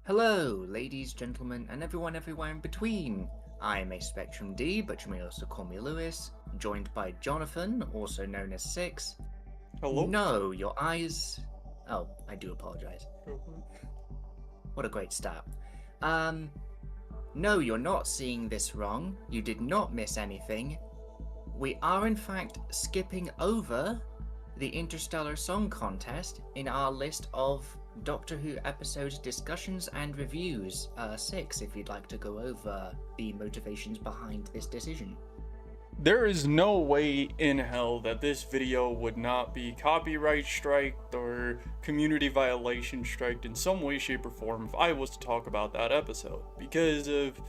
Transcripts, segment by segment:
Hello, ladies, gentlemen, and everyone everywhere in between. I am a Spectrum D, but you may also call me Lewis, joined by Jonathan, also known as Six. Hello? No, your eyes... Oh, I do apologize. What a great start. No, you're not seeing this wrong. You did not miss anything. We are, in fact, skipping over the Interstellar Song Contest in our list of Doctor Who episode discussions and reviews. Six, if you'd like to go over the motivations behind this decision. There is no way in hell that this video would not be copyright striked or community violation striked in some way, shape, or form if I was to talk about that episode, because of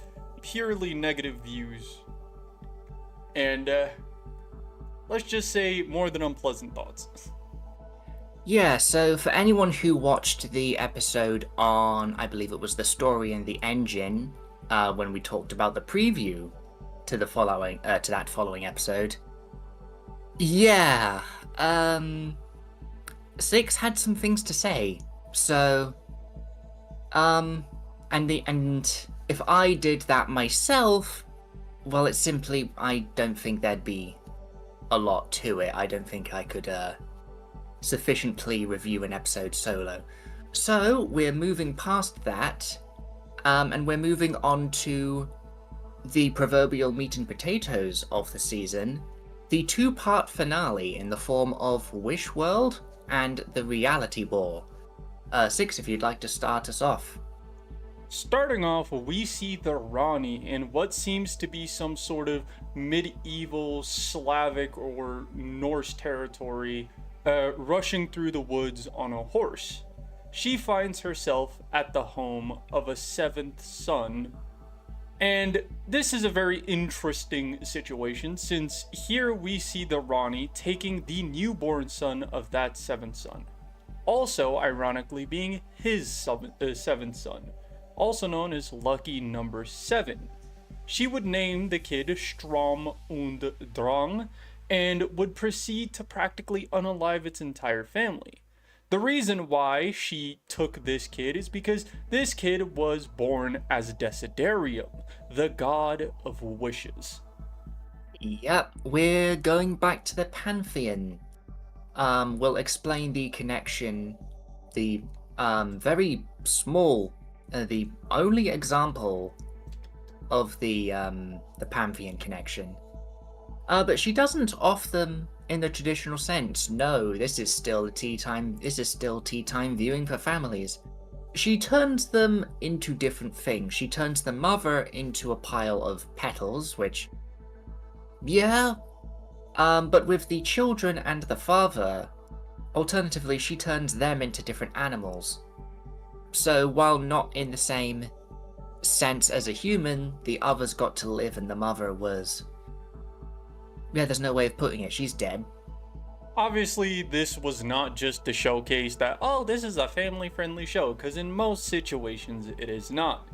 purely negative views and, let's just say, more than unpleasant thoughts. Yeah, so for anyone who watched the episode on, I believe it was The Story and the Engine, when we talked about the preview to the following, to that following episode, yeah, Six had some things to say. So, and if I did that myself, well, it's simply, I don't think there'd be a lot to it. I don't think I could, sufficiently review an episode solo. So we're moving past that, and we're moving on to the proverbial meat and potatoes of the season, the two-part finale in the form of Wish World and the Reality War. Six, if you'd like to start us off. Starting off, we see the Rani in what seems to be some sort of medieval Slavic or Norse territory, rushing through the woods on a horse. She finds herself at the home of a seventh son, and this is a very interesting situation, since here we see the Rani taking the newborn son of that seventh son, also ironically being his seventh son, also known as Lucky Number 7. She would name the kid Strom und Drang, and would proceed to practically unalive its entire family. The reason why she took this kid is because this kid was born as Desiderium, the god of wishes. Yep, we're going back to the Pantheon. We'll explain the connection, the very small, the only example of the Pantheon connection. But she doesn't off them in the traditional sense. No, this is still tea time viewing for families. She turns them into different things. She turns the mother into a pile of petals, which, yeah. But with the children and the father, alternatively, she turns them into different animals. So while not in the same sense as a human, the others got to live and the mother was... yeah, there's no way of putting it. She's dead. Obviously, this was not just to showcase that, oh, this is a family-friendly show, because in most situations, it is not.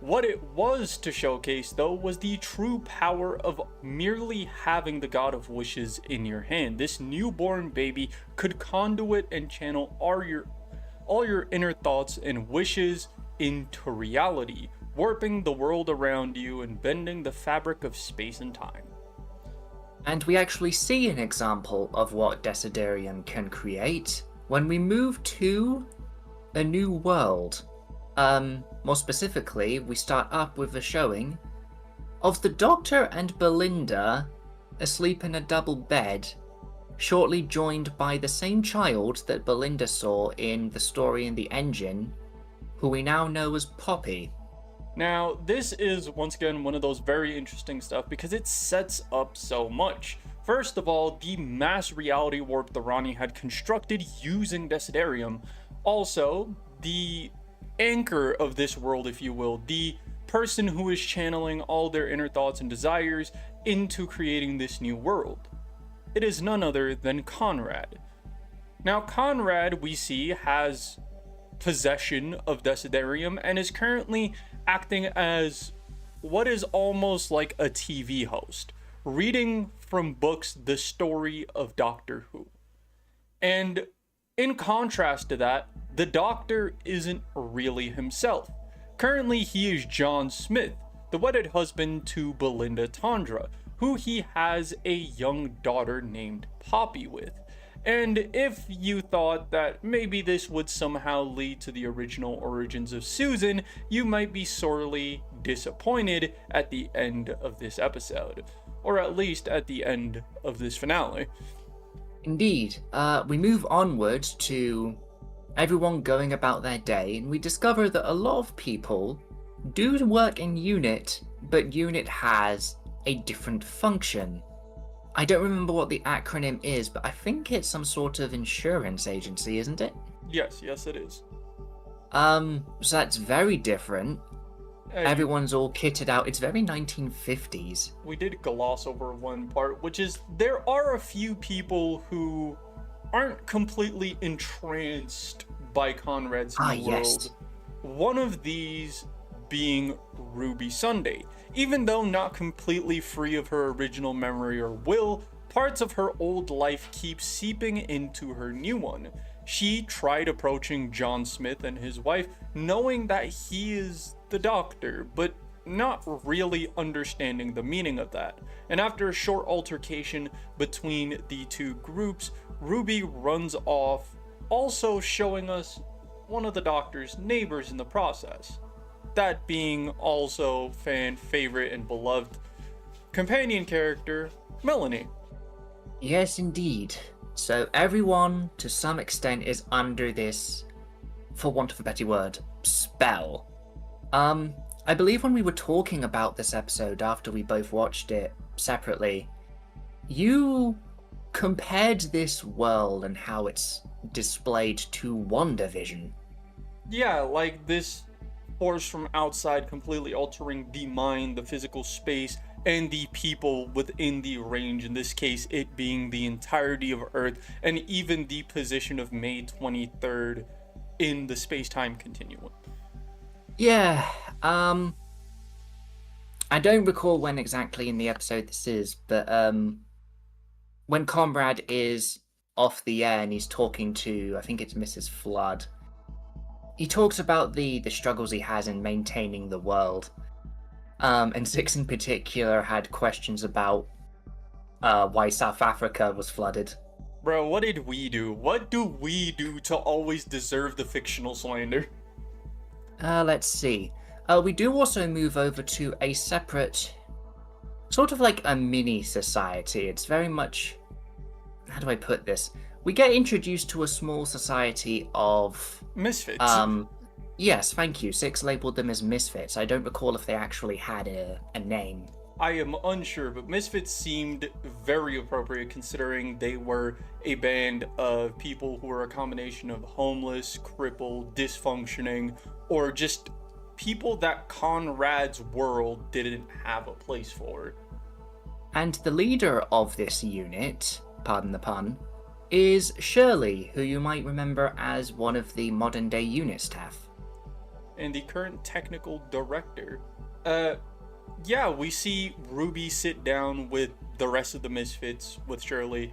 What it was to showcase, though, was the true power of merely having the God of Wishes in your hand. This newborn baby could conduit and channel all your inner thoughts and wishes into reality, warping the world around you and bending the fabric of space and time. And we actually see an example of what Desiderium can create when we move to a new world. More specifically, we start up with a showing of the Doctor and Belinda asleep in a double bed, shortly joined by the same child that Belinda saw in The Story and the Engine, who we now know as Poppy. Now, this is, once again, one of those very interesting stuff because it sets up so much. First of all, the mass reality warp the Rani had constructed using Desiderium. Also, the anchor of this world, if you will, the person who is channeling all their inner thoughts and desires into creating this new world. It is none other than Conrad. Now, Conrad, we see, has possession of Desiderium and is currently acting as what is almost like a TV host, reading from books the story of Doctor Who. And In contrast to that, the Doctor isn't really himself. Currently, he is John Smith, the wedded husband to Belinda Tondra, who he has a young daughter named Poppy with. And if you thought that maybe this would somehow lead to the original origins of Susan, you might be sorely disappointed at the end of this episode, or at least at the end of this finale. Indeed. We move onwards to everyone going about their day, and we discover that a lot of people do work in UNIT, but UNIT has a different function. I don't remember what the acronym is, but I think it's some sort of insurance agency, isn't it? Yes, it is. So that's very different. Hey, Everyone's all kitted out. It's very 1950s. we did gloss over one part, which is there are a few people who aren't completely entranced by Conrad's new Yes. world. One of these being Ruby Sunday. Even though not completely free of her original memory or will, parts of her old life keep seeping into her new one. She tried approaching John Smith and his wife, knowing that he is the Doctor, but not really understanding the meaning of that. And after a short altercation between the two groups, Ruby runs off, also showing us one of the Doctor's neighbors in the process. That being also fan favorite and beloved companion character, Melanie. Yes, indeed. So everyone, to some extent, is under this, for want of a better word, spell. I believe when we were talking about this episode after we both watched it separately, you compared this world and how it's displayed to WandaVision. Yeah, like this force from outside completely altering the mind, the physical space, and the people within the range, in this case it being the entirety of Earth, and even the position of May 23rd in the space-time continuum. Yeah, I don't recall when exactly in the episode this is, but when Comrade is off the air and he's talking to, I think it's Mrs. Flood, he talks about the struggles he has in maintaining the world. And Six in particular had questions about why South Africa was flooded. Bro, what did we do? What do we do to always deserve the fictional slander? Let's see. We do also move over to a separate, sort of like a mini society. It's very much, how do I put this? We get introduced to a small society of Misfits. Yes, thank you. Six labeled them as misfits. I don't recall if they actually had a name. I am unsure, but Misfits seemed very appropriate considering they were a band of people who were a combination of homeless, crippled, dysfunctioning, or just people that Conrad's world didn't have a place for. And the leader of this unit, pardon the pun, is Shirley, who you might remember as one of the modern day unit staff. And the current technical director. Yeah, we see Ruby sit down with the rest of the Misfits, with Shirley.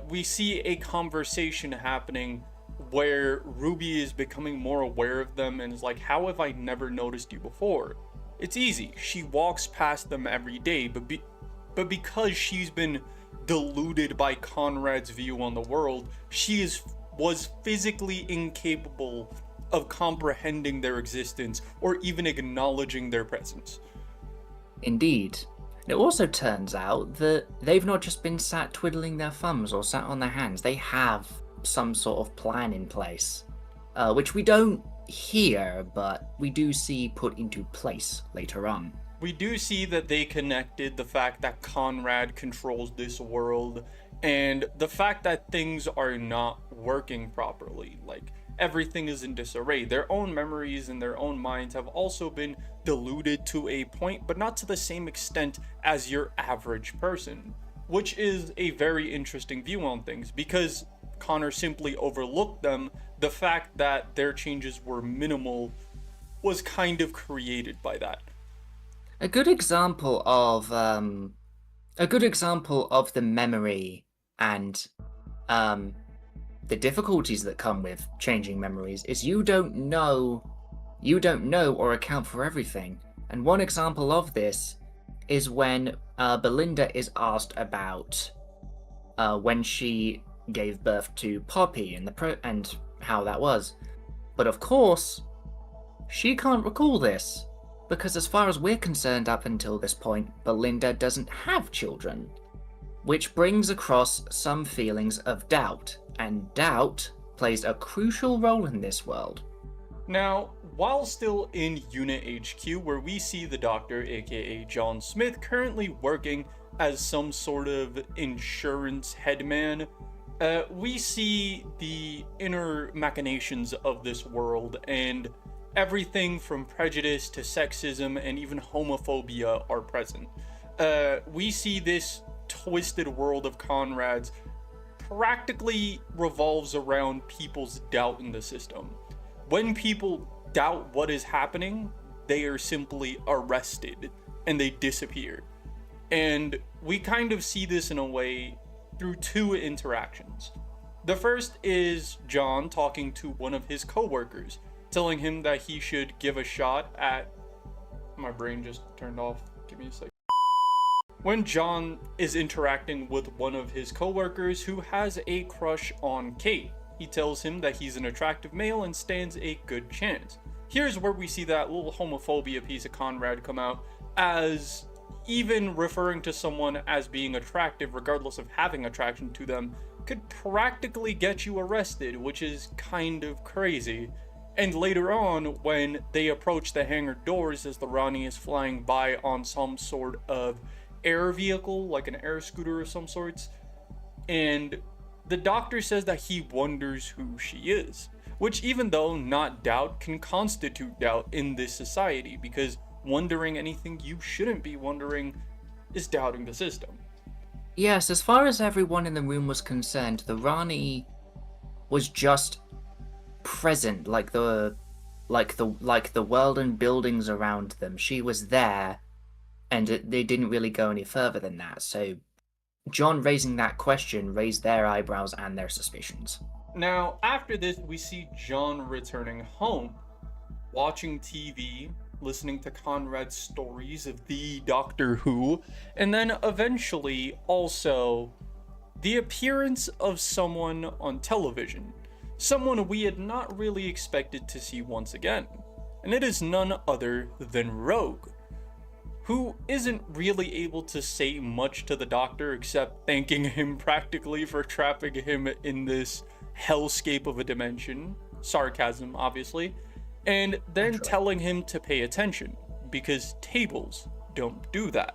We see a conversation happening where Ruby is becoming more aware of them and is like, how have I never noticed you before? It's easy. She walks past them every day, but because she's been deluded by Conrad's view on the world, she was physically incapable of comprehending their existence or even acknowledging their presence. Indeed. It also turns out that they've not just been sat twiddling their thumbs or sat on their hands. They have some sort of plan in place, which we don't hear, but we do see put into place later on. We do see that they connected the fact that Conrad controls this world and the fact that things are not working properly. Like, everything is in disarray. Their own memories and their own minds have also been diluted to a point, but not to the same extent as your average person, which is a very interesting view on things because Connor simply overlooked them. The fact that their changes were minimal was kind of created by that. A good example of the memory and the difficulties that come with changing memories is you don't know or account for everything. And one example of this is when Belinda is asked about when she gave birth to Poppy and how that was. But of course, she can't recall this, because as far as we're concerned up until this point, Belinda doesn't have children. Which brings across some feelings of doubt, and doubt plays a crucial role in this world. Now, while still in Unit HQ, where we see the Doctor, aka John Smith, currently working as some sort of insurance headman, we see the inner machinations of this world, and everything from prejudice to sexism and even homophobia are present. We see this twisted world of Conrad's practically revolves around people's doubt in the system. When people doubt what is happening, they are simply arrested and they disappear. And we kind of see this in a way through two interactions. The first is John talking to one of his coworkers, telling him that he should give a shot at... My brain just turned off. Give me a second. When John is interacting with one of his coworkers who has a crush on Kate, he tells him that he's an attractive male and stands a good chance. Here's where we see that little homophobia piece of Conrad come out, as even referring to someone as being attractive regardless of having attraction to them could practically get you arrested, which is kind of crazy. And later on, when they approach the hangar doors as the Ronnie is flying by on some sort of air vehicle, like an air scooter of some sorts, and the Doctor says that he wonders who she is, which, even though not doubt, can constitute doubt in this society, because wondering anything you shouldn't be wondering is doubting the system. Yes, as far as everyone in the room was concerned, the Rani was just present, like the world and buildings around them. She was there, and they didn't really go any further than that. So John raising that question raised their eyebrows and their suspicions. Now, after this, we see John returning home, watching TV, listening to Conrad's stories of the Doctor Who, and then eventually also the appearance of someone on television, someone we had not really expected to see once again, and it is none other than Rogue, who isn't really able to say much to the Doctor except thanking him practically for trapping him in this hellscape of a dimension, sarcasm obviously, and then telling him to pay attention, because tables don't do that.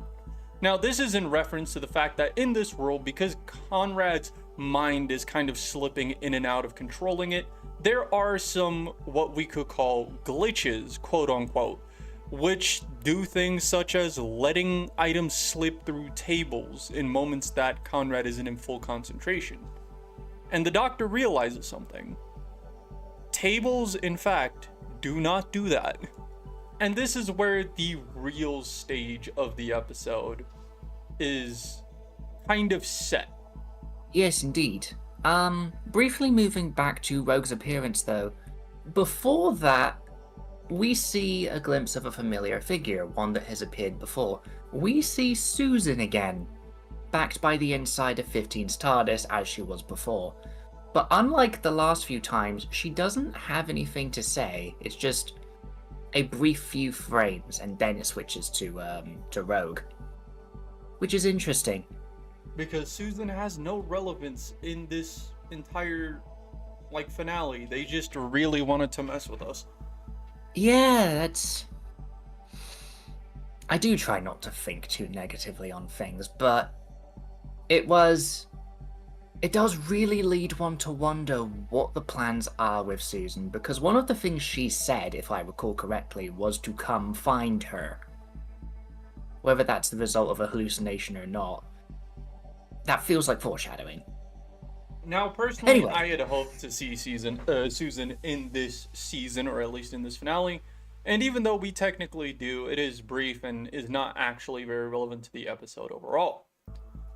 Now, this is in reference to the fact that in this world, because Conrad's mind is kind of slipping in and out of controlling it, there are some what we could call glitches, quote unquote, which do things such as letting items slip through tables in moments that Conrad isn't in full concentration. And the Doctor realizes something. Tables, in fact, do not do that. And this is where the real stage of the episode is kind of set. Yes, indeed. Briefly moving back to Rogue's appearance, though, before that, we see a glimpse of a familiar figure, one that has appeared before. We see Susan again, backed by the inside of 15's TARDIS as she was before. But unlike the last few times, she doesn't have anything to say. It's just a brief few frames, and then it switches to Rogue, which is interesting. Because Susan has no relevance in this entire, finale. They just really wanted to mess with us. Yeah, that's... I do try not to think too negatively on things, but it does really lead one to wonder what the plans are with Susan, because one of the things she said, if I recall correctly, was to come find her. Whether that's the result of a hallucination or not, that feels like foreshadowing. Now, personally, Anyway. I had hoped to see Susan in this season, or at least in this finale. And even though we technically do, it is brief and is not actually very relevant to the episode overall.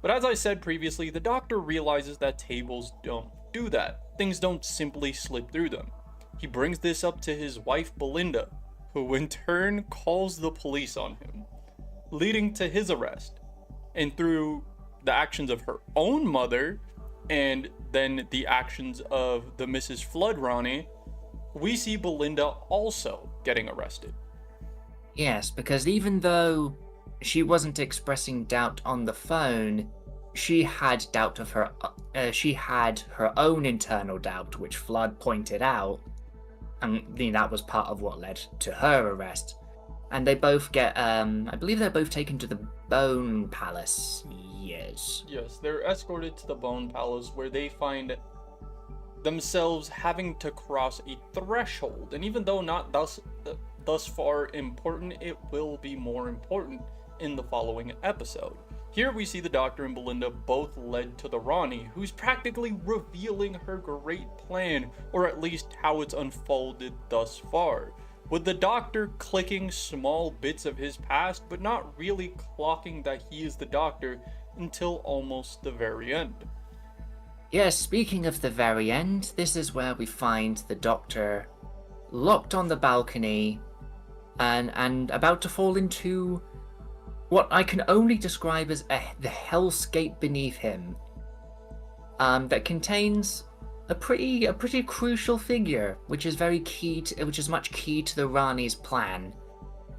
But as I said previously, the Doctor realizes that tables don't do that. Things don't simply slip through them. He brings this up to his wife Belinda, who in turn calls the police on him, leading to his arrest. And through the actions of her own mother, and then the actions of the Mrs. Flood Ronnie, we see Belinda also getting arrested. Yes, because even though she wasn't expressing doubt on the phone, she had doubt of her. She had her own internal doubt, which Flood pointed out, and that was part of what led to her arrest. And they both get, I believe they're both taken to the Bone Palace. Yes. Yes, they're escorted to the Bone Palace, where they find themselves having to cross a threshold. And even though not thus far important, it will be more important in the following episode. Here we see the Doctor and Belinda both led to the Ronnie, who's practically revealing her great plan, or at least how it's unfolded thus far, with the Doctor clicking small bits of his past, but not really clocking that he is the Doctor until almost the very end. Yes, speaking of the very end, this is where we find the Doctor locked on the balcony and about to fall into what I can only describe as the hellscape beneath him, that contains a pretty crucial figure, which is much key to the Rani's plan,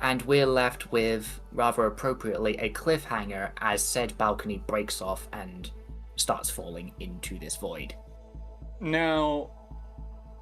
and we're left with, rather appropriately, a cliffhanger as said balcony breaks off and starts falling into this void. Now,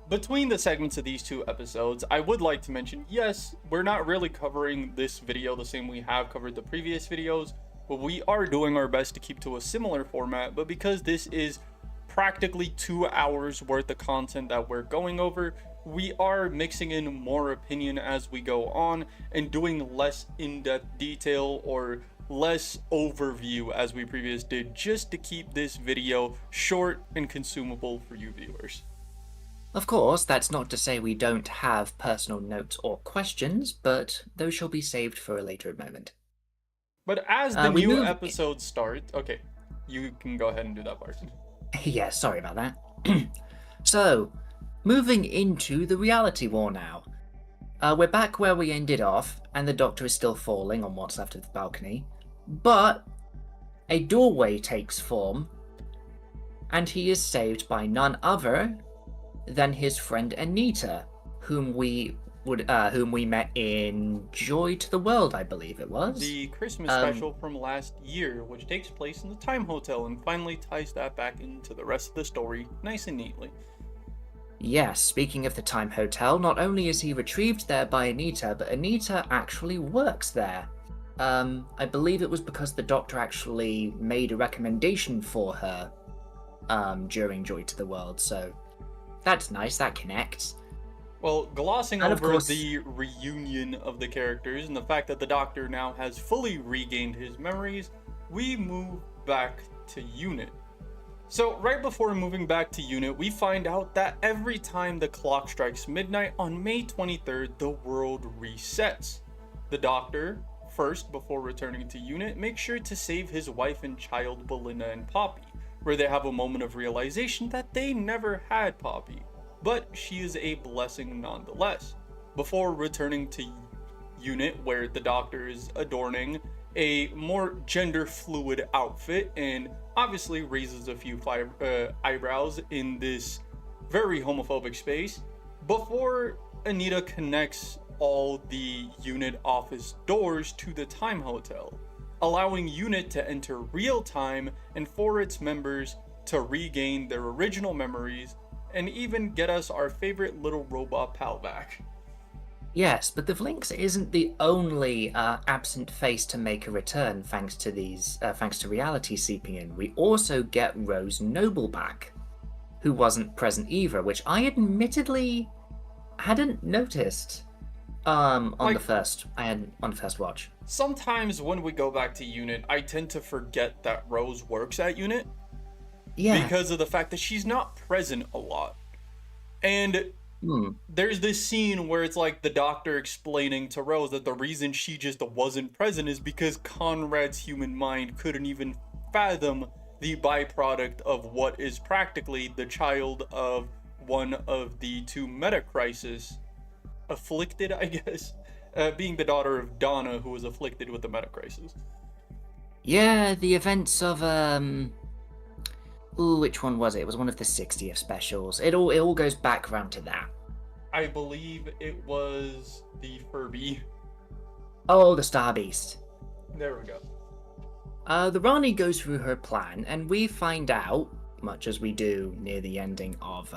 between the segments of these two episodes, I would like to mention, yes, we're not really covering this video the same we have covered the previous videos, but we are doing our best to keep to a similar format. But because this is practically 2 hours worth of content that we're going over, we are mixing in more opinion as we go on and doing less in-depth detail or less overview as we previously did, just to keep this video short and consumable for you viewers. Of course, that's not to say we don't have personal notes or questions, but those shall be saved for a later moment. But as the new episode starts, okay, you can go ahead and do that part. Yeah, sorry about that. So, moving into the reality war now. We're back where we ended off, and the Doctor is still falling on what's left of the balcony, but a doorway takes form, and he is saved by none other than his friend Anita, whom we met in Joy to the World, I believe it was. The Christmas special from last year, which takes place in the Time Hotel and finally ties that back into the rest of the story nice and neatly. Yes, speaking of the Time Hotel, not only is he retrieved there by Anita, but Anita actually works there. I believe it was because the Doctor actually made a recommendation for her during Joy to the World, so that's nice, that connects. Well, glossing over the reunion of the characters and the fact that the Doctor now has fully regained his memories, we move back to Unit. So right before moving back to Unit, we find out that every time the clock strikes midnight on May 23rd, the world resets. The Doctor, first before returning to Unit, makes sure to save his wife and child Belinda and Poppy, where they have a moment of realization that they never had Poppy, but she is a blessing nonetheless, before returning to Unit, where the Doctor is adorning a more gender fluid outfit and obviously raises a few eyebrows in this very homophobic space, before Anita connects all the Unit office doors to the Time Hotel, allowing Unit to enter real time and for its members to regain their original memories and even get us our favorite little robot pal back. Yes, but the Vlinx isn't the only absent face to make a return thanks to reality seeping in. We also get Rose Noble back, who wasn't present either, which I admittedly hadn't noticed on the first watch. Sometimes when we go back to Unit, I tend to forget that Rose works at Unit. Yeah. Because of the fact that she's not present a lot. And there's this scene where it's like the Doctor explaining to Rose that the reason she just wasn't present is because Conrad's human mind couldn't even fathom the byproduct of what is practically the child of one of the two meta crisis afflicted, I guess, being the daughter of Donna, who was afflicted with the meta crisis. Yeah, the events of ooh, which one was it? It was one of the 60th specials. It all goes back around to that. I believe it was the Furby. Oh, the Star Beast. There we go. The Rani goes through her plan, and we find out, much as we do near the ending of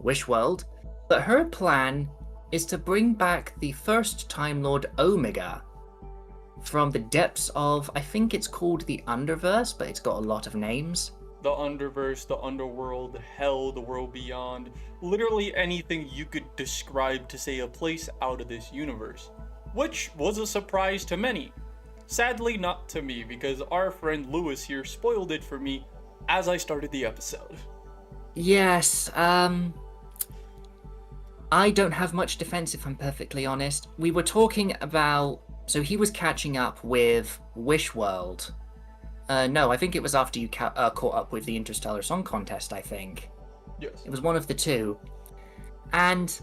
Wish World, that her plan is to bring back the first Time Lord Omega from the depths of, I think it's called the Underverse, but it's got a lot of names. The Underverse, the Underworld, Hell, the World Beyond, literally anything you could describe to say a place out of this universe. Which was a surprise to many. Sadly, not to me, because our friend Lewis here spoiled it for me as I started the episode. Yes, I don't have much defense if I'm perfectly honest. We were talking about... So he was catching up with Wish World. No, I think it was after you caught up with the Interstellar Song Contest, I think. Yes. It was one of the two. And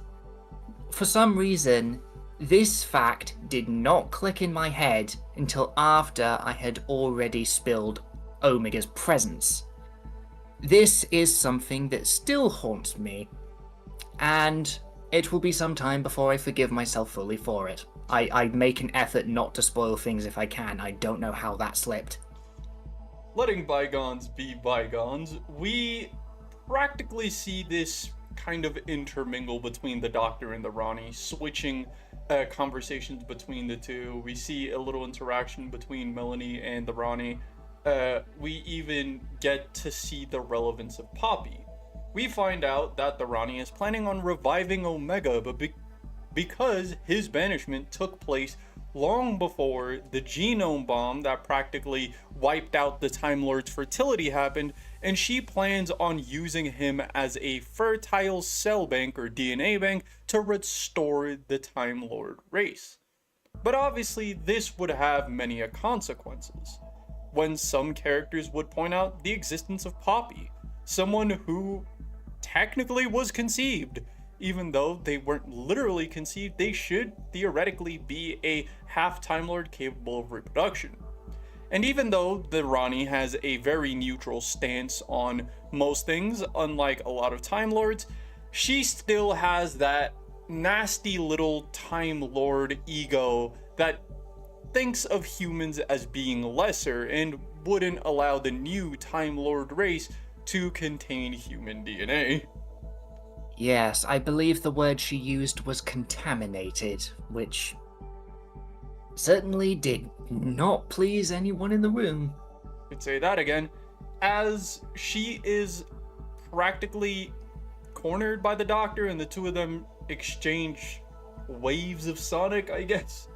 for some reason, this fact did not click in my head until after I had already spilled Omega's presence. This is something that still haunts me, and it will be some time before I forgive myself fully for it. I make an effort not to spoil things if I can. I don't know how that slipped. Letting bygones be bygones, we practically see this kind of intermingle between the Doctor and the Rani, switching conversations between the two. We see a little interaction between Melanie and the Rani. We even get to see the relevance of Poppy. We find out that the Rani is planning on reviving Omega, but because his banishment took place long before the genome bomb that practically wiped out the Time Lord's fertility happened, and she plans on using him as a fertile cell bank or DNA bank to restore the Time Lord race. But obviously this would have many consequences, when some characters would point out the existence of Poppy, someone who technically was conceived. Even though they weren't literally conceived, they should theoretically be a half Time Lord capable of reproduction. And even though the Rani has a very neutral stance on most things, unlike a lot of Time Lords, she still has that nasty little Time Lord ego that thinks of humans as being lesser and wouldn't allow the new Time Lord race to contain human DNA. Yes, I believe the word she used was contaminated, which certainly did not please anyone in the room. Could say that again, as she is practically cornered by the Doctor and the two of them exchange waves of Sonic, I guess.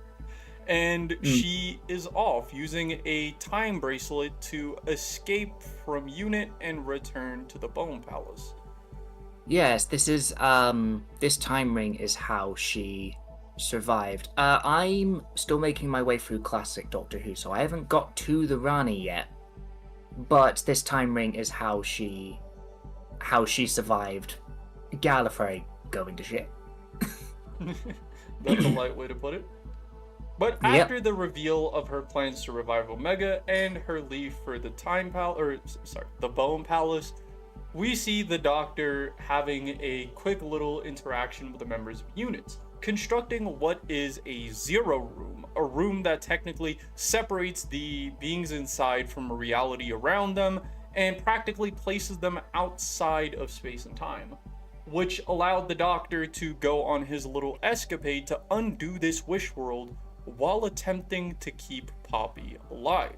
And she is off using a time bracelet to escape from UNIT and return to the Bone Palace. Yes, this is, this time ring is how she survived. I'm still making my way through classic Doctor Who, so I haven't got to the Rani yet. But this time ring is how she survived Gallifrey going to shit. That's a light way to put it. But after the reveal of her plans to revive Omega and her leave for the the Bone Palace, we see the Doctor having a quick little interaction with the members of UNIT, constructing what is a zero room, a room that technically separates the beings inside from reality around them and practically places them outside of space and time, which allowed the Doctor to go on his little escapade to undo this wish world while attempting to keep Poppy alive.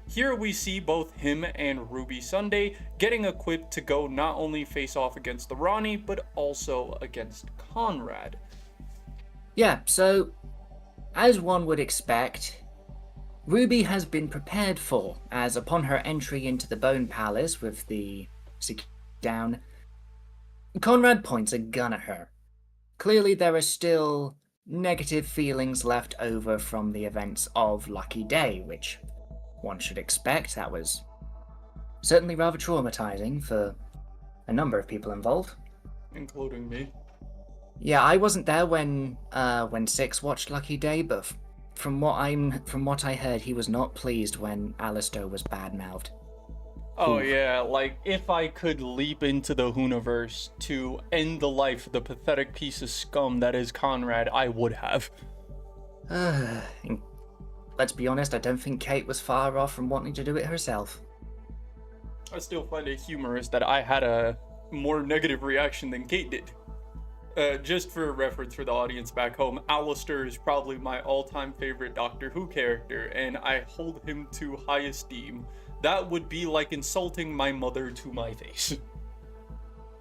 Here we see both him and Ruby Sunday getting equipped to go not only face off against the Rani, but also against Conrad. Yeah, so, as one would expect, Ruby has been prepared for, as upon her entry into the Bone Palace with the down, Conrad points a gun at her. Clearly there are still negative feelings left over from the events of Lucky Day, which one should expect. That was certainly rather traumatizing for a number of people involved. including me. Yeah, I wasn't there when Six watched Lucky Day, but from what I heard, he was not pleased when Alistair was bad-mouthed. Oh Oof. yeah, like if I could leap into the Hooniverse to end the life of the pathetic piece of scum that is Conrad, I would have. And let's be honest, I don't think Kate was far off from wanting to do it herself. I still find it humorous that I had a more negative reaction than Kate did. Just for reference for the audience back home, Alistair is probably my all-time favorite Doctor Who character, and I hold him to high esteem. That would be like insulting my mother to my face.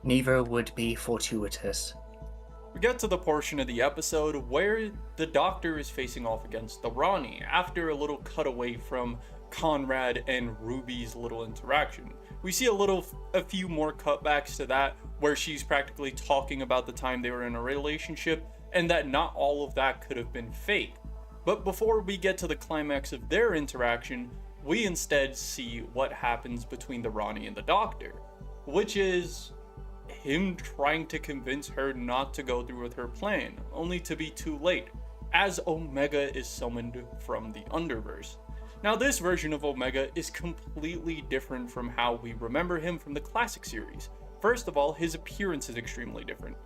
Neither would be fortuitous. We get to the portion of the episode where the Doctor is facing off against the Ronnie after a little cutaway from Conrad and Ruby's little interaction. We see a few more cutbacks to that where she's practically talking about the time they were in a relationship and that not all of that could have been fake. But before we get to the climax of their interaction, we instead see what happens between the Ronnie and the Doctor, which is him trying to convince her not to go through with her plan, only to be too late, as Omega is summoned from the Underverse. Now, this version of Omega is completely different from how we remember him from the classic series. First of all, his appearance is extremely different.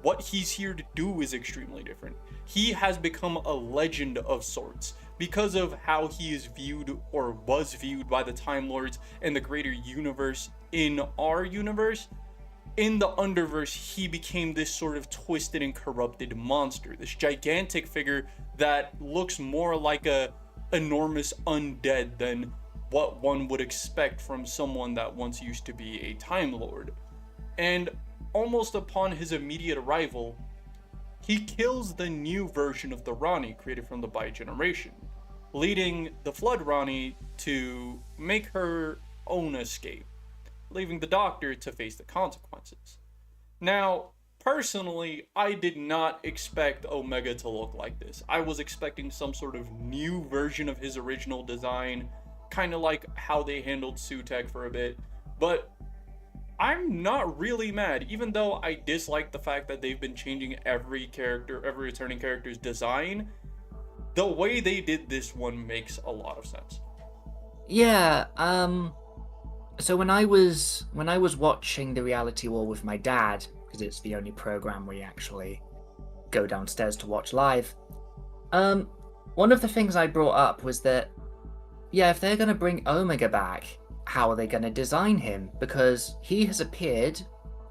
What he's here to do is extremely different. He has become a legend of sorts because of how he is viewed or was viewed by the Time Lords and the greater universe in our universe. In the Underverse, he became this sort of twisted and corrupted monster, this gigantic figure that looks more like a enormous undead than what one would expect from someone that once used to be a Time Lord. And almost upon his immediate arrival, he kills the new version of the Ronnie created from the Bi Generation, leading the Flood Ronnie to make her own escape, leaving the Doctor to face the consequences. Now, personally, I did not expect Omega to look like this. I was expecting some sort of new version of his original design, kind of like how they handled Sutek for a bit, but I'm not really mad, even though I dislike the fact that they've been changing every returning character's design. The way they did this one makes a lot of sense. Yeah, so when I was watching the Reality War with my dad, because it's the only program we actually go downstairs to watch live, one of the things I brought up was that, yeah, if they're going to bring Omega back, how are they going to design him? Because he has appeared,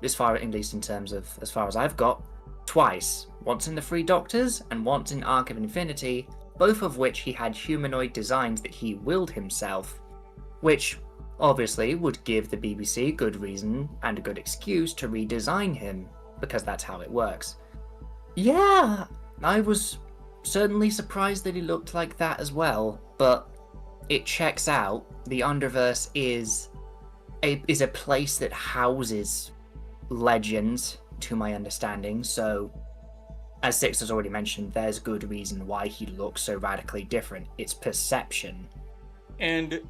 at least in terms of as far as I've got, twice. Once in the Three Doctors and once in Arc of Infinity, both of which he had humanoid designs that he willed himself, which obviously would give the BBC good reason and a good excuse to redesign him, because that's how it works. Yeah, I was certainly surprised that he looked like that as well, but it checks out. The Underverse is a place that houses legends, to my understanding, so as Six has already mentioned, there's good reason why he looks so radically different. It's perception. And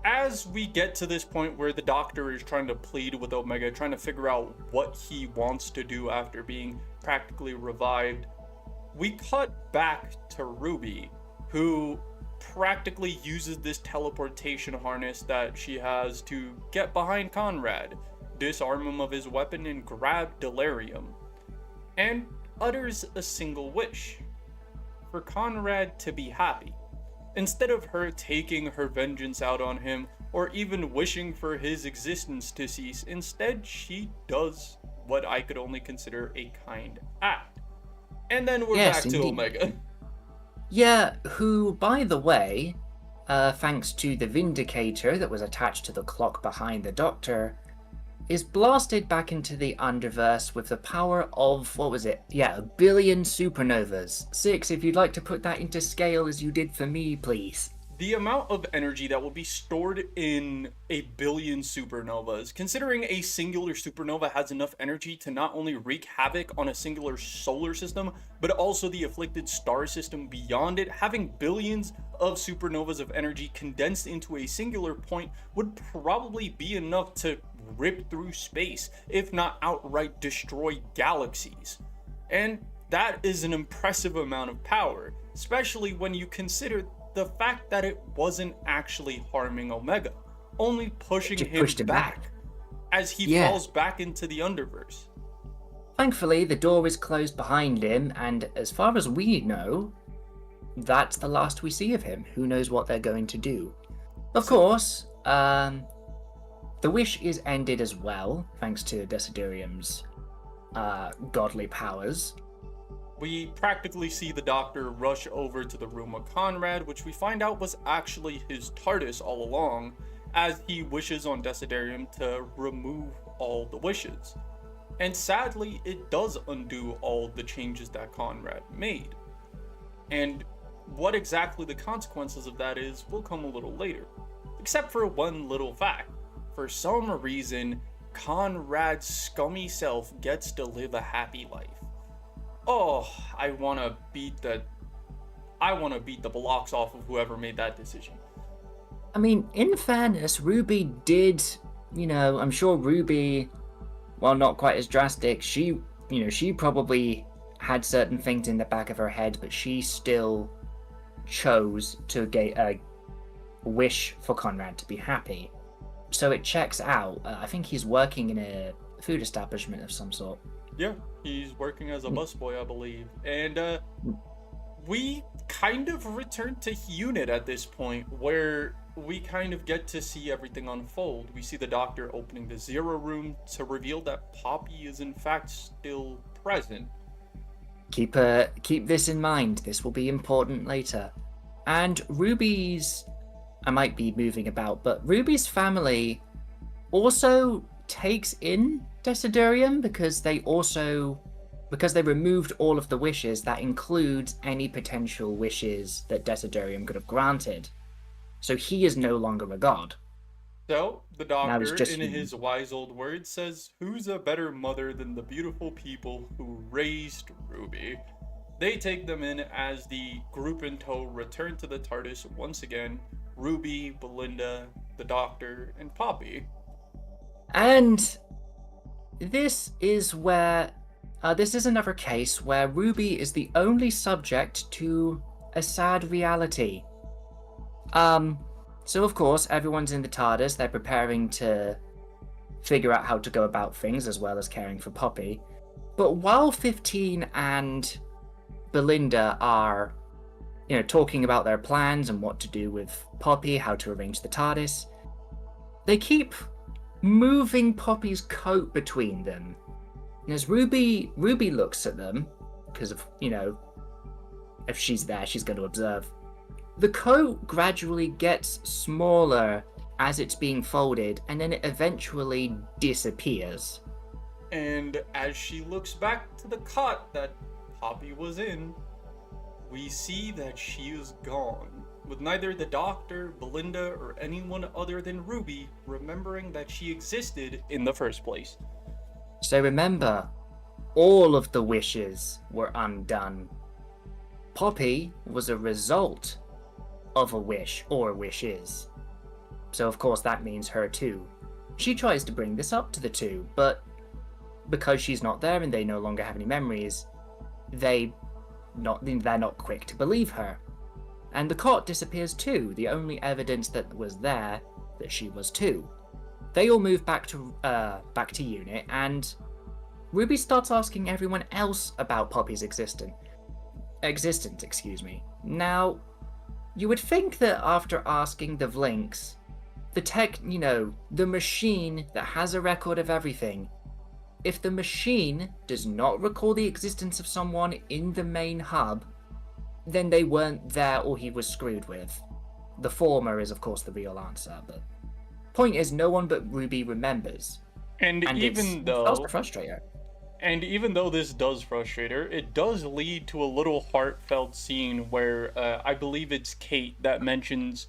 as we get to this point where the Doctor is trying to plead with Omega, trying to figure out what he wants to do after being practically revived, we cut back to Ruby, who practically uses this teleportation harness that she has to get behind Conrad, disarm him of his weapon, and grab Delirium, and utters a single wish: for Conrad to be happy. Instead of her taking her vengeance out on him or even wishing for his existence to cease, instead she does what I could only consider a kind act. And then we're Yes, back to indeed. Omega. Yeah, who, by the way, thanks to the Vindicator that was attached to the clock behind the Doctor, is blasted back into the Underverse with the power of, what was it? Yeah, 1 billion supernovas. Six, if you'd like to put that into scale as you did for me, please. The amount of energy that will be stored in a billion supernovas, considering a singular supernova has enough energy to not only wreak havoc on a singular solar system, but also the afflicted star system beyond it, having billions of supernovas of energy condensed into a singular point would probably be enough to rip through space, if not outright destroy galaxies. And that is an impressive amount of power, especially when you consider the fact that it wasn't actually harming Omega, only pushing Just him pushed him back as he Yeah. falls back into the underverse. Thankfully, the door is closed behind him, and as far as we know, that's the last we see of him. Who knows what they're going to do? Of course, the wish is ended as well, thanks to Desiderium's godly powers. We practically see the Doctor rush over to the room of Conrad, which we find out was actually his TARDIS all along, as he wishes on Desiderium to remove all the wishes. And sadly, it does undo all the changes that Conrad made. And what exactly the consequences of that is will come a little later. Except for one little fact. For some reason, Conrad's scummy self gets to live a happy life. Oh, I want to beat the blocks off of whoever made that decision. I mean, in fairness, Ruby did, I'm sure Ruby, while not quite as drastic, she probably had certain things in the back of her head, but she still chose to get a wish for Conrad to be happy. So it checks out. I think he's working in a food establishment of some sort. Yeah, he's working as a busboy, I believe. And we kind of return to unit at this point, where we kind of get to see everything unfold. We see the Doctor opening the Zero Room to reveal that Poppy is in fact still present. Keep this in mind. This will be important later. And Ruby's, I might be moving about, but Ruby's family also takes in Desiderium because they removed all of the wishes. That includes any potential wishes that Desiderium could have granted. So he is no longer a god. So, the Doctor, just in his wise old words, says, "Who's a better mother than the beautiful people who raised Ruby?" They take them in as the group in tow return to the TARDIS once again. Ruby, Belinda, the Doctor, and Poppy. And this is where this is another case where Ruby is the only subject to a sad reality. So of course everyone's in the TARDIS. They're preparing to figure out how to go about things, as well as caring for Poppy. But while 15 and Belinda are, talking about their plans and what to do with Poppy, how to arrange the TARDIS, they keep moving Poppy's coat between them. And as Ruby looks at them, because of, if she's there, she's going to observe. The coat gradually gets smaller as it's being folded, and then it eventually disappears. And as she looks back to the cot that Poppy was in, we see that she is gone, with neither the Doctor, Belinda, or anyone other than Ruby remembering that she existed in the first place. So remember, all of the wishes were undone. Poppy was a result of a wish, or wishes. So of course that means her too. She tries to bring this up to the two, but because she's not there and they no longer have any memories, they're not quick to believe her. And the cot disappears too, the only evidence that was there that she was too. They all move back to unit, and Ruby starts asking everyone else about Poppy's existence. Now, you would think that after asking the Vlinks, the machine that has a record of everything, if the machine does not recall the existence of someone in the main hub, then they weren't there or he was screwed with. The former is, of course, the real answer, but point is, no one but Ruby remembers. And even though that's the frustrator. And even though this does frustrate her, it does lead to a little heartfelt scene where I believe it's Kate that mentions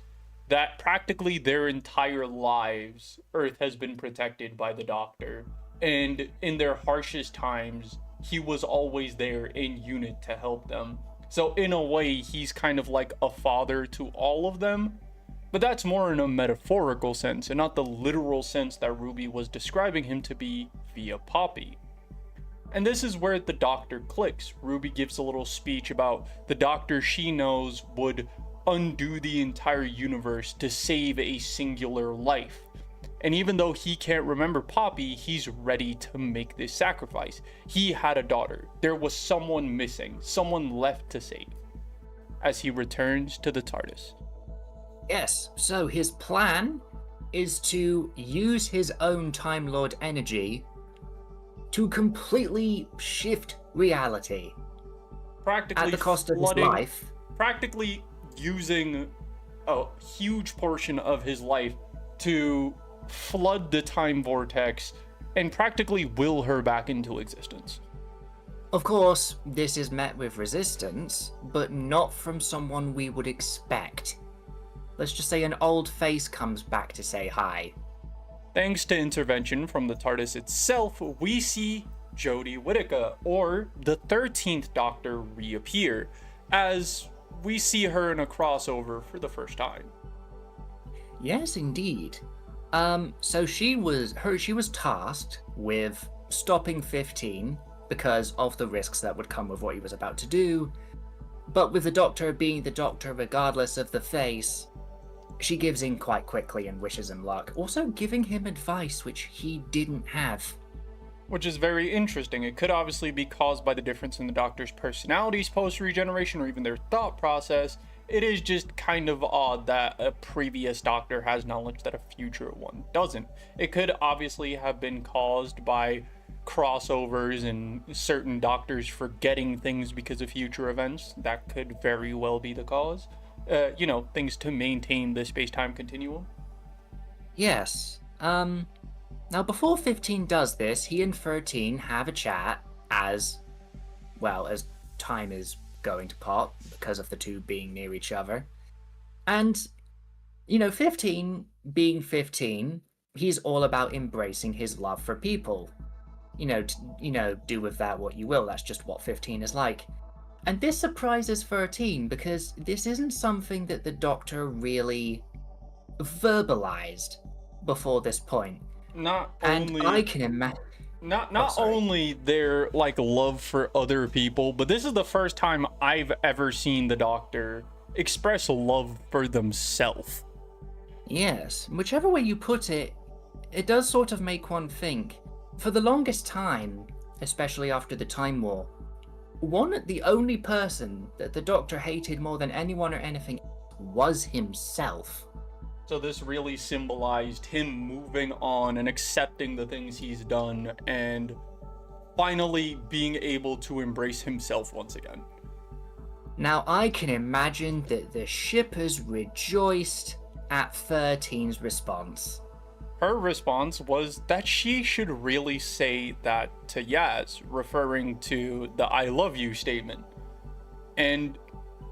that practically their entire lives, Earth has been protected by the Doctor. And in their harshest times, he was always there in unit to help them. So, in a way, he's kind of like a father to all of them. But that's more in a metaphorical sense and not the literal sense that Ruby was describing him to be via Poppy. And this is where the Doctor clicks. Ruby gives a little speech about the Doctor she knows would undo the entire universe to save a singular life. And even though he can't remember Poppy, he's ready to make this sacrifice. He had a daughter. There was someone missing, someone left to save. As he returns to the TARDIS. Yes, so his plan is to use his own Time Lord energy to completely shift reality Practically at the cost of his life. Practically using a huge portion of his life to flood the time vortex and practically will her back into existence. Of course, this is met with resistance, but not from someone we would expect. Let's just say an old face comes back to say hi. Thanks to intervention from the TARDIS itself, we see Jodie Whittaker, or the 13th Doctor, reappear, as we see her in a crossover for the first time. Yes, indeed. So she was tasked with stopping 15 because of the risks that would come with what he was about to do. But with the Doctor being the Doctor regardless of the face, she gives in quite quickly and wishes him luck, also giving him advice which he didn't have. Which is very interesting. It could obviously be caused by the difference in the Doctor's personalities post-regeneration or even their thought process. It is just kind of odd that a previous Doctor has knowledge that a future one doesn't. It could obviously have been caused by crossovers and certain Doctors forgetting things because of future events. That could very well be the cause. Things to maintain the space-time continuum. Yes. Now before 15 does this, he and 13 have a chat as time is going to pop because of the two being near each other. And, 15 being 15, he's all about embracing his love for people. Do with that what you will, that's just what 15 is like. And this surprises 13 because this isn't something that the Doctor really verbalized before this point. I can imagine. Not only their love for other people, but this is the first time I've ever seen the Doctor express love for themselves. Yes, whichever way you put it, it does sort of make one think. For the longest time, especially after the Time War, the only person that the Doctor hated more than anyone or anything was himself. So this really symbolized him moving on and accepting the things he's done and finally being able to embrace himself once again. Now I can imagine that the shippers rejoiced at 13's response. Her response was that she should really say that to Yaz, referring to the I love you statement. And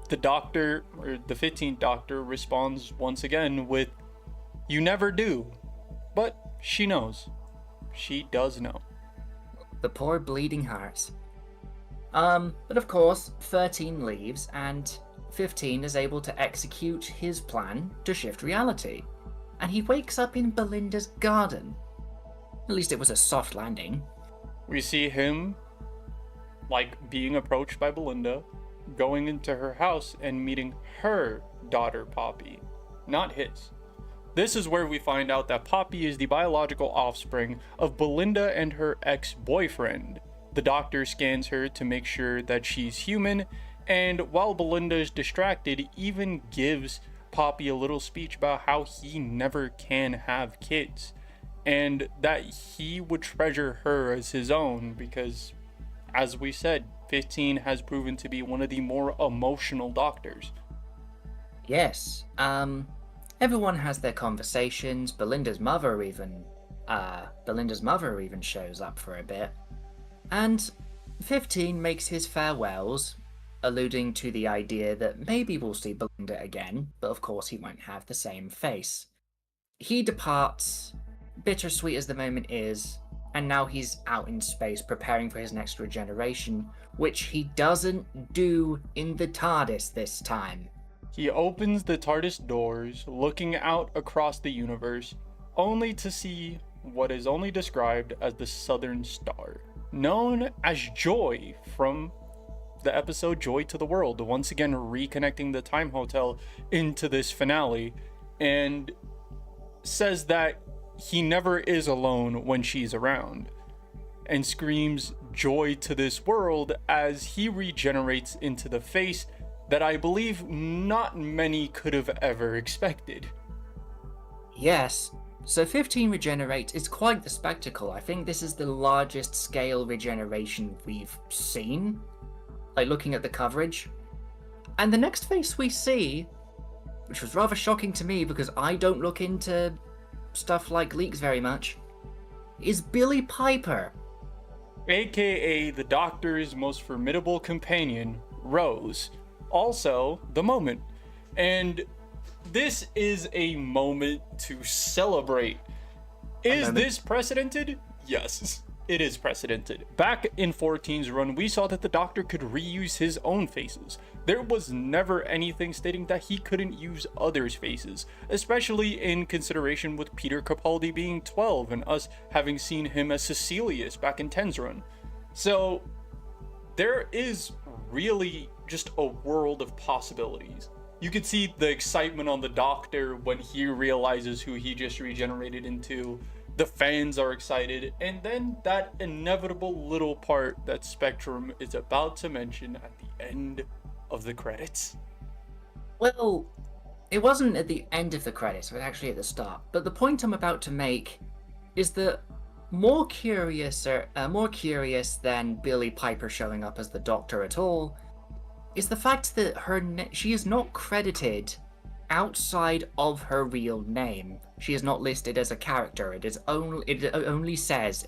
the Doctor, or the 15th Doctor, responds once again with, "You never do." But she knows. She does know. The poor bleeding hearts. But of course, 13 leaves, and 15 is able to execute his plan to shift reality. And he wakes up in Belinda's garden. At least it was a soft landing. We see him, being approached by Belinda, going into her house and meeting her daughter Poppy, not his. This is where we find out that Poppy is the biological offspring of Belinda and her ex-boyfriend. The Doctor scans her to make sure that she's human, and while Belinda is distracted, even gives Poppy a little speech about how he never can have kids, and that he would treasure her as his own because, as we said, 15 has proven to be one of the more emotional Doctors. Yes, everyone has their conversations. Belinda's mother even shows up for a bit. And 15 makes his farewells, alluding to the idea that maybe we'll see Belinda again, but of course he won't have the same face. He departs, bittersweet as the moment is, and now he's out in space preparing for his next regeneration, which he doesn't do in the TARDIS this time. He opens the TARDIS doors, looking out across the universe, only to see what is only described as the Southern Star, known as Joy from the episode Joy to the World, once again reconnecting the Time Hotel into this finale, and says that he never is alone when she's around, and screams joy to this world as he regenerates into the face that I believe not many could have ever expected. Yes, so 15 regenerates is quite the spectacle. I think this is the largest scale regeneration we've seen, like looking at the coverage. And the next face we see, which was rather shocking to me because I don't look into stuff like leaks very much, is Billie Piper. AKA the Doctor's most formidable companion, Rose. Also, the moment. And this is a moment to celebrate. Is this precedented? Yes, it is precedented. Back in 14's run, we saw that the Doctor could reuse his own faces. There was never anything stating that he couldn't use others' faces, especially in consideration with Peter Capaldi being 12 and us having seen him as Cecilius back in 10's run. So there is really just a world of possibilities. You could see the excitement on the Doctor when he realizes who he just regenerated into. The fans are excited, and then that inevitable little part that Spectrum is about to mention at the end of the credits. Well, it wasn't at the end of the credits, but actually at the start. But the point I'm about to make is that more curious than Billie Piper showing up as the Doctor at all is the fact that she is not credited outside of her real name. She is not listed as a character. It only says,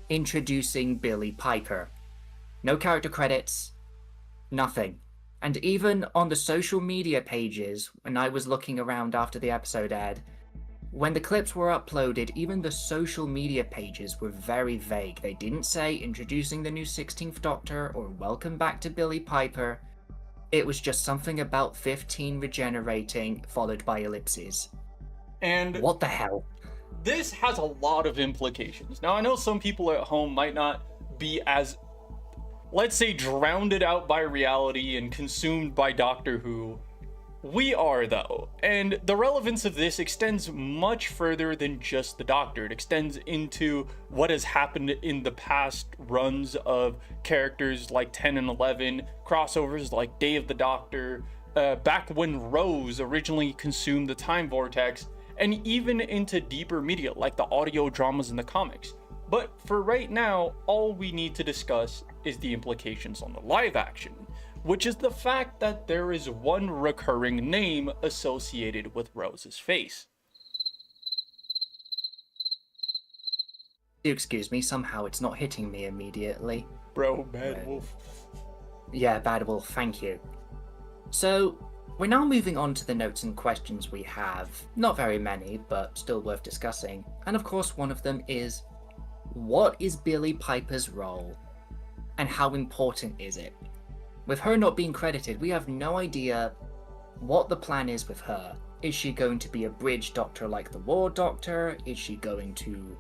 introducing Billie Piper. No character credits, nothing. And even on the social media pages, when I was looking around after the episode aired, when the clips were uploaded, even the social media pages were very vague. They didn't say introducing the new 16th Doctor or welcome back to Billie Piper. It was just something about 15 regenerating, followed by ellipses. And what the hell? This has a lot of implications. Now, I know some people at home might not be as, let's say, drowned out by reality and consumed by Doctor Who. We are, though, and the relevance of this extends much further than just the Doctor. It extends into what has happened in the past runs of characters like 10 and 11, crossovers like Day of the Doctor, back when Rose originally consumed the Time Vortex, and even into deeper media like the audio dramas in the comics. But for right now, all we need to discuss is the implications on the live action, which is the fact that there is one recurring name associated with Rose's face. Excuse me, somehow it's not hitting me immediately. Bro, Bad Wolf. Yeah, Bad Wolf, thank you. So, we're now moving on to the notes and questions we have. Not very many, but still worth discussing. And of course, one of them is, what is Billie Piper's role? And how important is it? With her not being credited, we have no idea what the plan is with her. Is she going to be a bridge Doctor like the War Doctor? Is she going to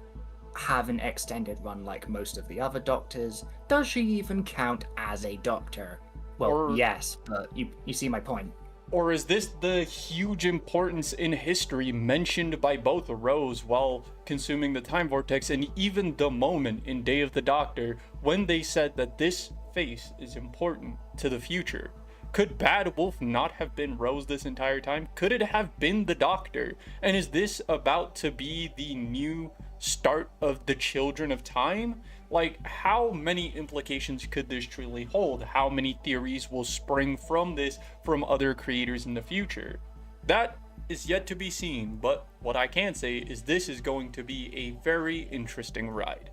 have an extended run like most of the other Doctors? Does she even count as a Doctor? Well, yes, but you see my point. Or is this the huge importance in history mentioned by both Rose while consuming the Time Vortex, and even the moment in Day of the Doctor when they said that this face is important to the future? Could Bad Wolf not have been Rose this entire time? Could it have been the Doctor? And is this about to be the new start of the Children of Time? Like, how many implications could this truly hold? How many theories will spring from this from other creators in the future? That is yet to be seen, but what I can say is this is going to be a very interesting ride.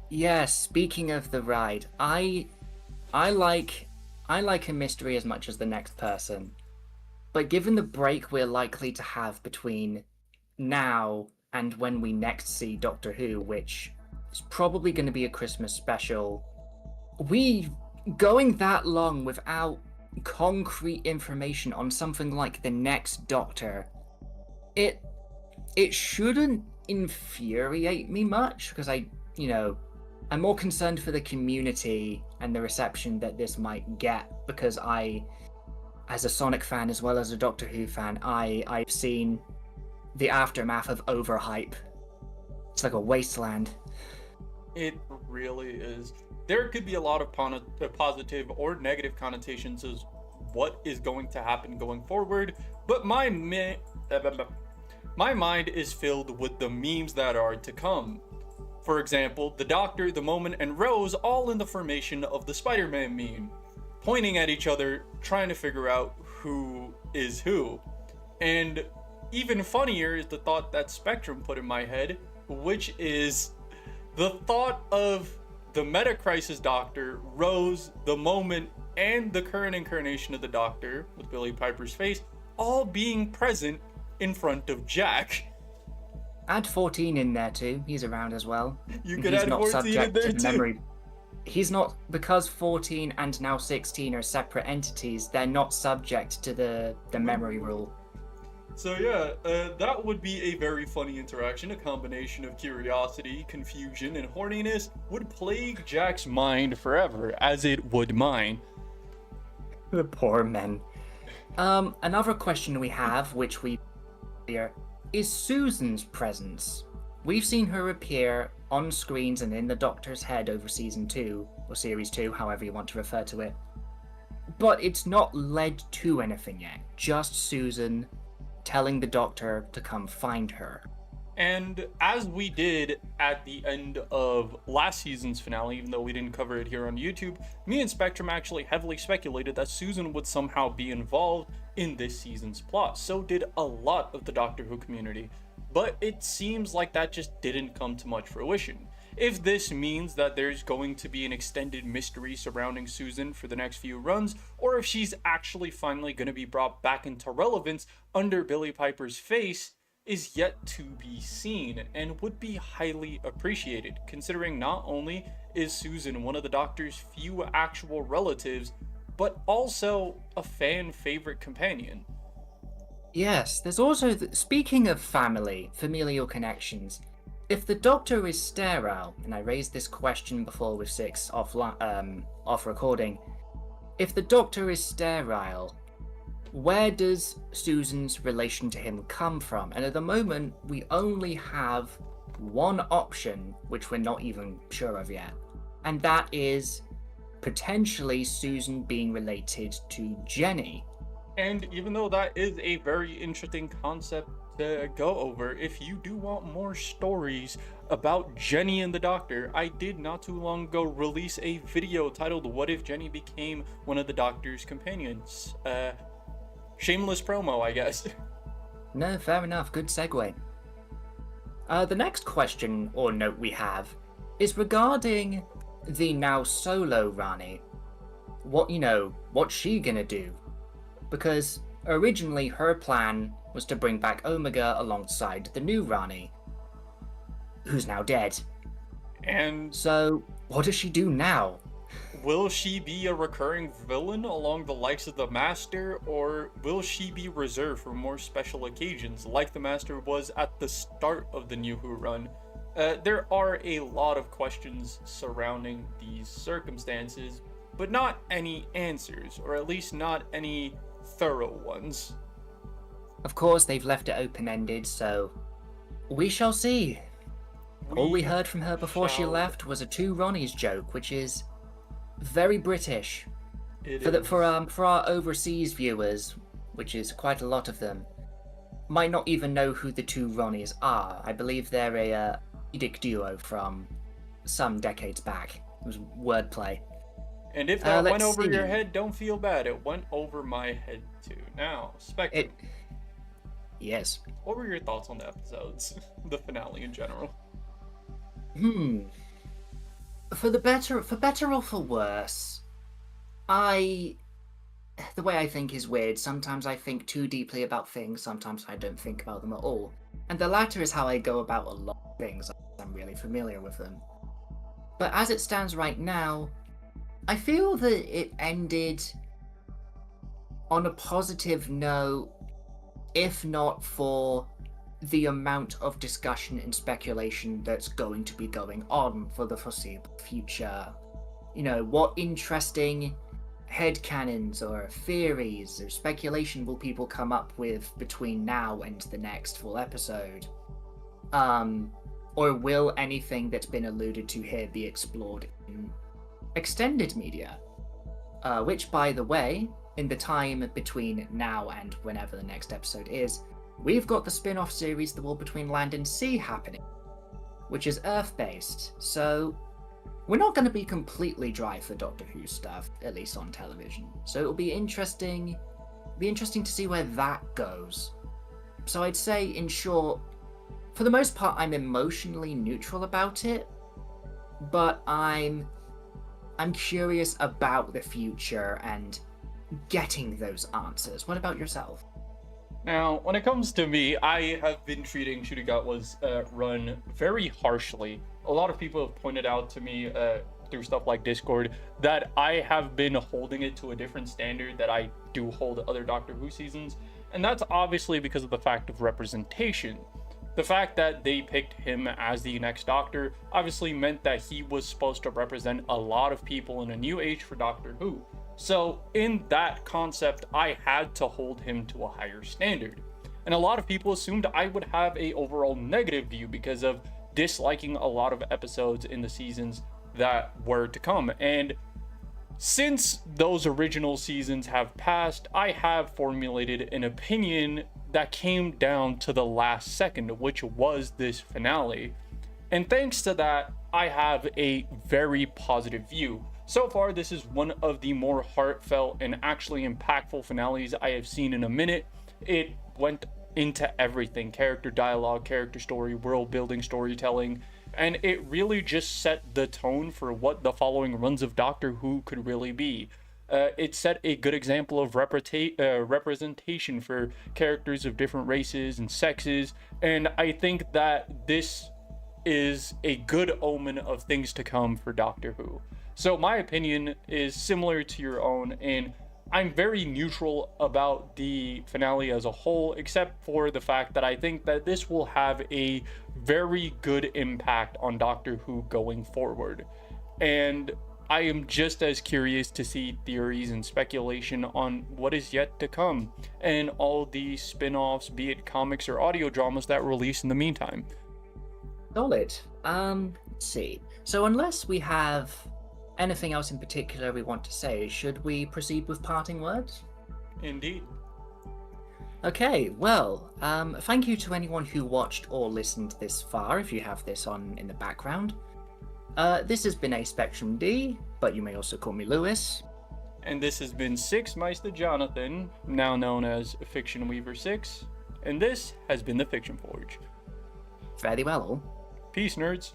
Yeah, speaking of the ride, I like I like a mystery as much as the next person. But given the break we're likely to have between now and when we next see Doctor Who, which is probably going to be a Christmas special, we going that long without concrete information on something like the next Doctor, it it shouldn't infuriate me much because I'm more concerned for the community and the reception that this might get because as a Sonic fan as well as a Doctor Who fan, I've seen the aftermath of overhype. It's like a wasteland. It really is. There could be a lot of positive or negative connotations as what is going to happen going forward, but my mind is filled with the memes that are to come. For example, the Doctor, the Moment, and Rose all in the formation of the Spider-Man meme, pointing at each other, trying to figure out who is who. And even funnier is the thought that Spectrum put in my head, which is the thought of the Meta Crisis Doctor, Rose, the Moment, and the current incarnation of the Doctor, with Billie Piper's face, all being present in front of Jack. Add 14 in there too. He's around as well. You could He's add not 14 in subject there to too. memory. He's not, because 14 and now 16 are separate entities, they're not subject to the memory rule. So yeah, that would be a very funny interaction. A combination of curiosity, confusion, and horniness would plague Jack's mind forever, as it would mine. The poor men. Another question we have, which we here, is Susan's presence. We've seen her appear on screens and in the Doctor's head over season 2, or series 2, however you want to refer to it. But it's not led to anything yet, just Susan telling the Doctor to come find her. And as we did at the end of last season's finale, even though we didn't cover it here on YouTube, me and Spectrum actually heavily speculated that Susan would somehow be involved in this season's plot. So did a lot of the Doctor Who community. But it seems like that just didn't come to much fruition. If this means that there's going to be an extended mystery surrounding Susan for the next few runs, or if she's actually finally going to be brought back into relevance under Billie Piper's face, is yet to be seen and would be highly appreciated, considering not only is Susan one of the Doctor's few actual relatives, but also a fan favorite companion. Yes, there's also, speaking of family, familial connections, if the Doctor is sterile, and I raised this question before with Six off recording, if the Doctor is sterile, where does Susan's relation to him come from? And at the moment, we only have one option, which we're not even sure of yet, and that is potentially Susan being related to Jenny. And even though that is a very interesting concept to go over, if you do want more stories about Jenny and the Doctor, I did not too long ago release a video titled "What If Jenny Became One of the Doctor's Companions?" Shameless promo, I guess. No, fair enough. Good segue. The next question or note we have is regarding the now solo Rani. What's she gonna do? Because originally her plan was to bring back Omega alongside the new Rani, who's now dead. And so, what does she do now? Will she be a recurring villain along the likes of the Master, or will she be reserved for more special occasions like the Master was at the start of the New Who run? There are a lot of questions surrounding these circumstances, but not any answers, or at least not any thorough ones. Of course, they've left it open-ended, so we shall see. All we heard from her before she left was a two Ronnies joke, which is very British. For our overseas viewers, which is quite a lot of them, might not even know who the two Ronnies are. I believe they're a comedic duo from some decades back. It was wordplay. And if that went over your head, don't feel bad. It went over my head too. Now, Spectrum. Yes. What were your thoughts on the episodes? The finale in general? For better or for worse, I the way I think is weird. Sometimes I think too deeply about things, sometimes I don't think about them at all. And the latter is how I go about a lot of things. I'm really familiar with them. But as it stands right now, I feel that it ended on a positive note, if not for the amount of discussion and speculation that's going to be going on for the foreseeable future. You know, what interesting headcanons or theories or speculation will people come up with between now and the next full episode? Or will anything that's been alluded to here be explored in extended media? Which, by the way, in the time between now and whenever the next episode is, we've got the spin-off series The War Between Land and Sea happening, which is Earth-based, so we're not going to be completely dry for Doctor Who stuff, at least on television. So it'll be interesting to see where that goes. So I'd say, in short, for the most part, I'm emotionally neutral about it, but I'm curious about the future and getting those answers. What about yourself? Now, when it comes to me, I have been treating Shurigatwa's run very harshly. A lot of people have pointed out to me through stuff like Discord that I have been holding it to a different standard that I do hold other Doctor Who seasons, and that's obviously because of the fact of representation. The fact that they picked him as the next Doctor obviously meant that he was supposed to represent a lot of people in a new age for Doctor Who. So in that concept, I had to hold him to a higher standard. And a lot of people assumed I would have a overall negative view because of disliking a lot of episodes in the seasons that were to come. And since those original seasons have passed, I have formulated an opinion that came down to the last second, which was this finale. And thanks to that, I have a very positive view. So far, this is one of the more heartfelt and actually impactful finales I have seen in a minute. It went into everything: character dialogue, character story, world building, storytelling, and it really just set the tone for what the following runs of Doctor Who could really be. It set a good example of representation for characters of different races and sexes, and I think that this is a good omen of things to come for Doctor Who. So my opinion is similar to your own, and I'm very neutral about the finale as a whole, except for the fact that I think that this will have a very good impact on Doctor Who going forward. And I am just as curious to see theories and speculation on what is yet to come, and all the spin-offs, be it comics or audio dramas that release in the meantime. Solid. Let's see. So unless we have anything else in particular we want to say, should we proceed with parting words? Indeed. Okay, well, thank you to anyone who watched or listened this far, if you have this on in the background. This has been A Spectrum D, but you may also call me Lewis. And this has been SixMysta Johnathan, now known as Fiction Weaver 6, and this has been the Fiction Forge. Fairly well all. Peace, nerds.